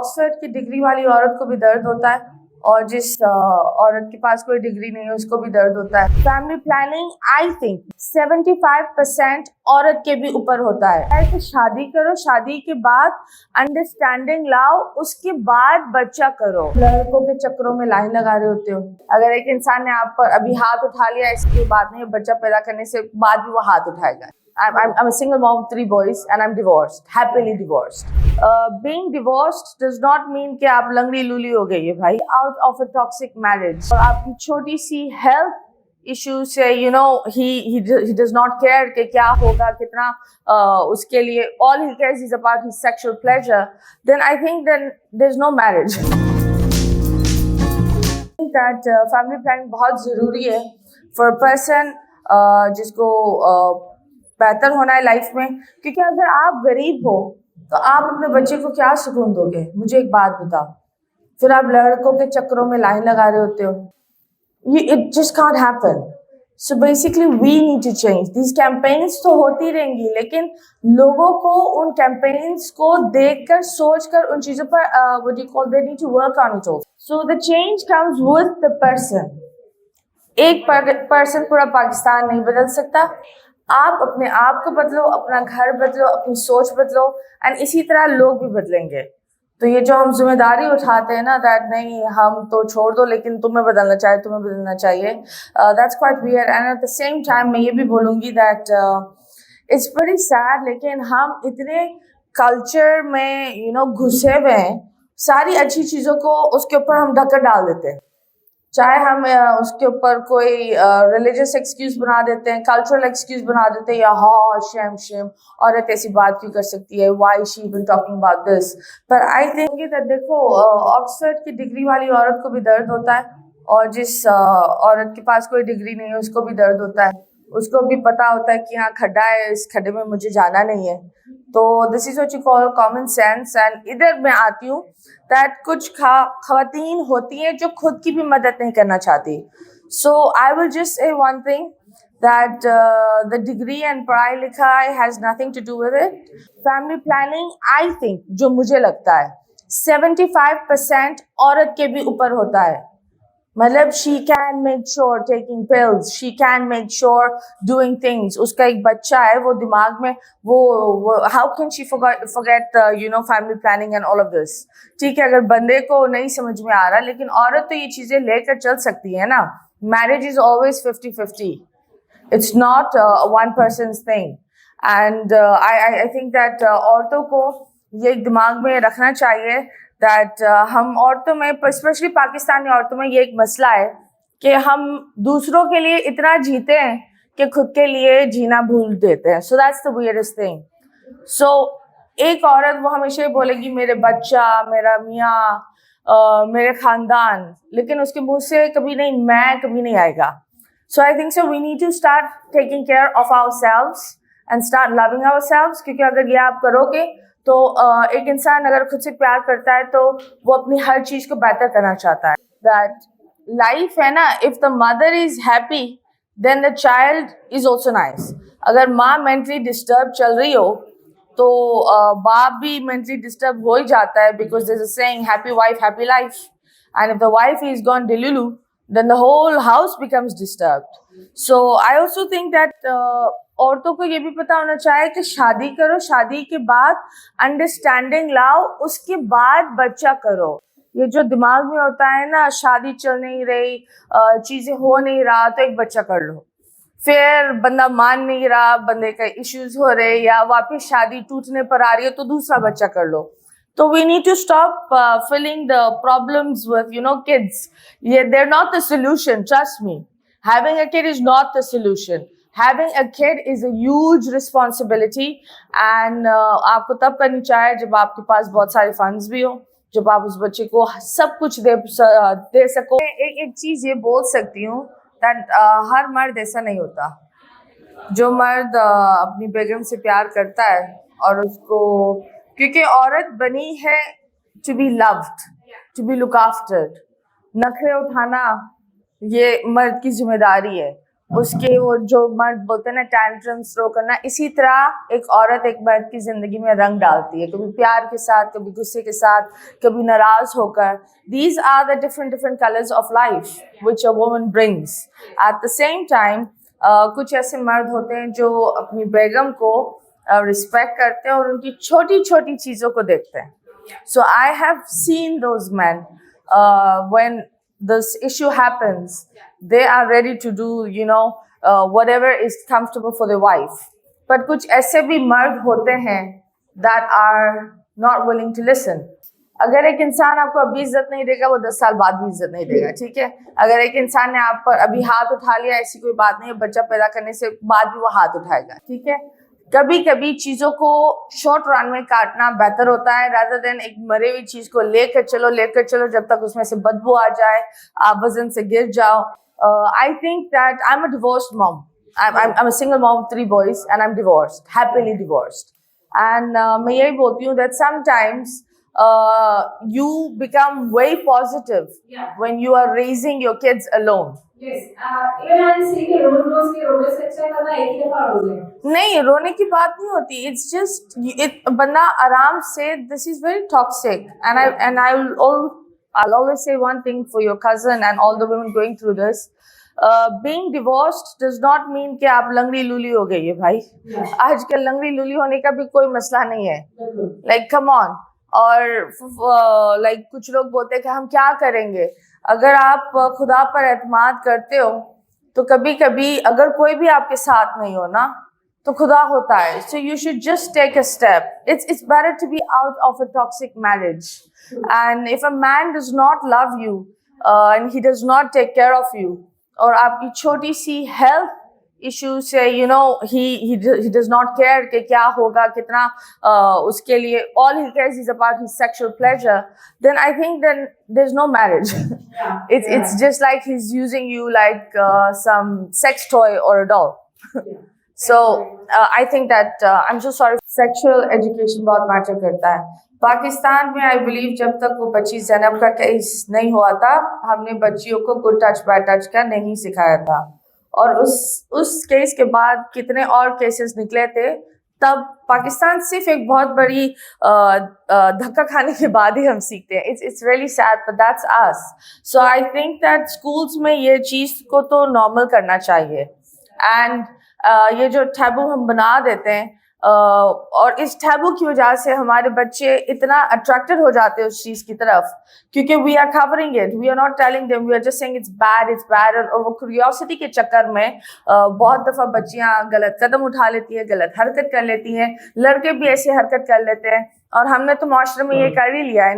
Oxford की degree वाली औरत को भी दर्द होता है और जिस औरत के पास कोई डिग्री नहीं है उसको भी दर्द होता है। फैमिली प्लानिंग आई थिंक 75% औरत के भी ऊपर होता है कि शादी करो, शादी के बाद अंडरस्टैंडिंग लाओ, उसके बाद बच्चा करो। लड़कों के चक्करों में लाइन लगा रहे होते हो। अगर एक इंसान ने आप पर अभी हाथ उठा लिया, इसकी बात नहीं है, बच्चा पैदा करने से बाद भी वो हाथ उठाएगा। I'm a single mom of 3 boys and I'm divorced, happily divorced. Being divorced does not mean कि आप लंगड़ी लूली हो गई है भाई, out of a toxic marriage. और आपकी छोटी सी health issue से he does not care कि क्या होगा, कितना उसके लिए, all he cares is about his sexual pleasure, then I think then there's no marriage. I think that family planning बहुत ज़रूरी है for a person जिसको बेहतर होना है लाइफ में, क्योंकि अगर आप गरीब हो तो आप अपने बच्चे को क्या सुकून दोगे? मुझे एक बात बताओ। फिर आप लड़कों के चक्करों में लाइन लगा रहे होते हो। It just can't happen. So basically we need to change. These campaigns तो होती रहेंगी, लेकिन लोगों को उन campaigns को देखकर, सोचकर उन चीजों पर they need to work on it also. So the change comes with the person. एक पर्सन पूरा पाकिस्तान नहीं बदल सकता। आप अपने आप को बदलो, अपना घर बदलो, अपनी सोच बदलो, एंड इसी तरह लोग भी बदलेंगे। तो ये जो हम जिम्मेदारी उठाते हैं ना, दैट नहीं हम तो छोड़ दो लेकिन तुम्हें बदलना चाहिए, तुम्हें बदलना चाहिए, that's quite weird. And at the same time मैं ये भी बोलूँगी दैट इट्स वेरी सैड, लेकिन हम इतने कल्चर में घुसे हुए हैं, सारी अच्छी चीज़ों को उसके ऊपर हम ढक्कन डाल देते हैं। चाहे हम उसके ऊपर कोई रिलीजियस एक्सक्यूज बना देते हैं, कल्चरल एक्सक्यूज बना देते हैं, या शेम शेम, औरत ऐसी बात क्यों कर सकती है, why she even talking about this. पर आई थिंक दैट देखो, ऑक्सफोर्ड की डिग्री वाली औरत को भी दर्द होता है और जिस औरत के पास कोई डिग्री नहीं है उसको भी दर्द होता है। उसको भी पता होता है कि हाँ खड्डा है, इस खड्डे में मुझे जाना नहीं है। तो this is what you call common sense. And इधर मैं आती हूँ दैट कुछ खवातीन होती हैं जो खुद की भी मदद नहीं करना चाहती। So I will just say one thing that the degree and पढ़ाई लिखाई has nothing to do with it. Family planning, I think, जो मुझे लगता है 75% औरत के भी ऊपर होता है। मतलब she can make sure taking pills, she can make sure doing things. उसका एक बच्चा है, वो दिमाग में वो how can she forget family planning and all of this. ठीक है, अगर बंदे को नहीं समझ में आ रहा, लेकिन औरत तो ये चीजें लेकर चल सकती है ना। Marriage is always 50-50. It's not one person's thing. And I think that औरतों को ये दिमाग में रखना चाहिए that हम औरतों में, स्पेशली पाकिस्तानी औरतों में, ये एक मसला है कि हम दूसरों के लिए इतना जीते हैं कि खुद के लिए जीना भूल देते हैं। So that's the weirdest thing. So एक औरत वो हमेशा ही बोलेगी मेरे बच्चा, मेरा मियाँ, मेरे खानदान, लेकिन उसके मुंह से कभी नहीं मैं, कभी नहीं आएगा। So I think so we need to start taking care of ourselves and start loving ourselves, क्योंकि अगर ये आप करोगे तो एक इंसान अगर खुद से प्यार करता है तो वो अपनी हर चीज को बेहतर करना चाहता है। That life है ना, if the mother is happy then the child is also nice. अगर माँ mentally disturbed चल रही हो तो बाप भी mentally disturbed हो ही जाता है, because there's a saying happy wife happy life, and if the wife is gone delulu then the whole house becomes disturbed. So I also think that औरतों को ये भी पता होना चाहिए कि शादी करो, शादी के बाद अंडरस्टैंडिंग लाओ, उसके बाद बच्चा करो। ये जो दिमाग में होता है ना, शादी चल नहीं रही, चीजें हो नहीं रहा तो एक बच्चा कर लो, फिर बंदा मान नहीं रहा, बंदे का इश्यूज हो रहे, या वापस शादी टूटने पर आ रही है तो दूसरा बच्चा कर लो। So we need to stop filling the problems with kids. Yeah, they're not the solution, trust me. Having a kid is not the solution. Having a kid is a huge responsibility, and आपको तब करनी चाहिए जब आपके पास बहुत सारे funds भी हो, जब आप उस बच्चे को सब कुछ दे सको। एक चीज ये बोल सकती हूँ that हर मर्द ऐसा नहीं होता। जो मर्द अपनी बेगम से प्यार करता है और उसको, क्योंकि औरत बनी है to be loved, to be look aftered, नखरे उठाना ये मर्द की जिम्मेदारी है। उसके वो जो मर्द बोलते हैं ना टैंट्रम्स थ्रो करना, इसी तरह एक औरत एक मर्द की जिंदगी में रंग डालती है, कभी प्यार के साथ, कभी गुस्से के साथ, कभी नाराज होकर. These are the different colors of life which a woman brings. At the same time, कुछ ऐसे मर्द होते हैं जो अपनी बेगम को रिस्पेक्ट करते हैं और उनकी छोटी छोटी चीजों को देखते हैं. So I have seen those men when this issue happens, they are ready to do, whatever is comfortable for their wife. But कुछ ऐसे भी मर्द होते हैं that are not willing to listen. अगर एक इंसान आपको अभी इज्जत नहीं देगा, वो 10 साल बाद भी इज्जत नहीं देगा. ठीक है, अगर एक इंसान ने आप पर अभी हाथ उठा लिया, ऐसी कोई बात नहीं है, बच्चा पैदा करने से बाद भी वो हाथ उठाएगा. ठीक है, कभी कभी चीजों को शॉर्ट रन में काटना बेहतर होता है, rather than एक मरे हुई चीज को लेकर चलो जब तक उसमें से बदबू आ जाए, आप वजन से गिर जाओ. I think that I'm a divorced mom. I'm a single mom of 3 boys and I'm divorced, happily divorced. And मैं यही बोलती हूँ that sometimes you become very positive when you are raising your kids alone. Yes. Even I see कि रोज के रोज से अच्छा करना एक ही दफा रो ले. नहीं, रोने की बात नहीं होती. It's just बंदा आराम से. This is very toxic, and I'll always say one thing for your cousin and all the women going through this. Being divorced does not mean कि आप लंगड़ी लूली हो गई है भाई. आजकल लंगड़ी लूली होने का भी कोई मसला नहीं है. Like come on. और लाइक कुछ लोग बोलते हैं कि हम क्या करेंगे. अगर आप खुदा पर एतमाद करते हो तो कभी कभी अगर कोई भी आपके साथ नहीं हो ना, तो खुदा होता है. So you should just take a step. It's better to be out of a toxic marriage. And if a man does not love you and he does not take care of you, और आपकी छोटी सी health issue से he does not care कि क्या होगा, कितना उसके लिए, all he cares is about his sexual pleasure, then I think then there's no marriage. It's just like he's using you like some sex toy or a doll. So I think that I'm so sorry. Sexual education बहुत matter करता है. पाकिस्तान में I believe जब तक वो बच्ची ज़ैनब का case नहीं हुआ था, हमने बच्चियों को गुड टच बैड टच का नहीं सिखाया था. और उस केस के बाद कितने और केसेस निकले थे. तब पाकिस्तान सिर्फ एक बहुत बड़ी धक्का खाने के बाद ही हम सीखते हैं. It's really sad but that's us. So I think that schools में ये चीज़ को तो नॉर्मल करना चाहिए. एंड ये जो टैबू हम बना देते हैं, और इस टैबू की वजह से हमारे बच्चे इतना अट्रैक्टेड हो जाते हैं उस चीज की तरफ, क्योंकि we are covering it, we are not telling them, we are just saying it's bad. और वो क्यूरियोसिटी के चक्कर में बहुत दफा बच्चियां गलत कदम उठा लेती है, गलत हरकत कर लेती हैं. लड़के भी ऐसी हरकत कर लेते हैं, और हमने तो माशरे में ये कर ही लिया है.